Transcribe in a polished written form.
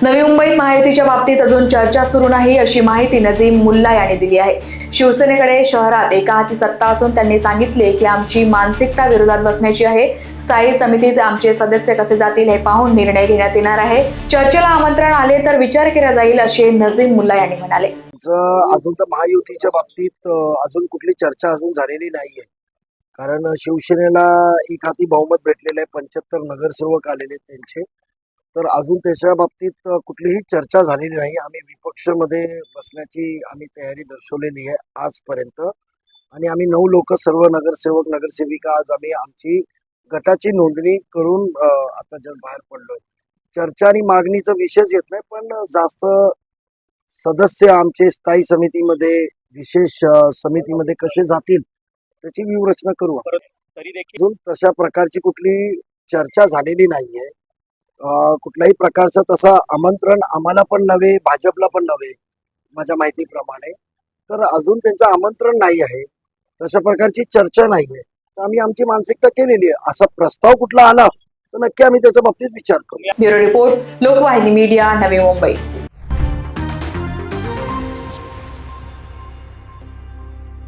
नवी मुंबईत महायुतीच्या बाबतीत अजून चर्चा सुरू नाही अशी माहिती नजीम मुल्ला यांनी दिली आहे। शिवसेनेकडे शहरात एका हाती सत्ता असून त्यांनी सांगितले की आमची मानसिकता विरोधात बसण्याची आहे। स्थायी समितीत आमचे सदस्य कसे जातील हे पाहून निर्णय घेण्यात येणार आहे। चर्चेला आमंत्रण आले तर विचार केला जाईल असे नजीम मुल्ला यांनी म्हणाले। अजून तर महायुतीच्या बाबतीत अजून कुठली चर्चा अजून झालेली नाहीये, कारण शिवसेनेला एक हाती बहुमत भेटलेलं आहे, 75 नगरसेवक आलेले त्यांचे, तर अजून त्याच्या बाबतीत कुठलीही चर्चा झालेली नाही। आम्ही विपक्षमध्ये बसण्याची तयारी दर्शवलेली आहे आजपर्यंत, आणि आम्ही 9 लोक सर्व नगरसेवक नगरसेविका आज आम्ही आमची गटाची नोंदणी करून आता जस्ट बाहेर पडलोय। चर्चा आणि मागणीचा विषयच येत नाही, पण जास्त सदस्य आमचे स्थायी समितीमध्ये विशेष समितीमध्ये कसे जातील त्याची व्यूहरचना करू। अजून तशा प्रकारची कुठली चर्चा झालेली नाहीये, कुठल्याही प्रकारचं तसं आमंत्रण आम्हाला पण नव्हे, भाजपला पण नव्हे माझ्या माहितीप्रमाणे, तर अजून त्यांचं आमंत्रण नाही आहे, तशा प्रकारची चर्चा नाहीये। तर आम्ही आमची मानसिकता केलेली आहे, असा प्रस्ताव कुठला आला तर नक्की आम्ही त्याच्या बाबतीत विचार करू। Bureau report, लोकवाहिनी media, Navi Mumbai.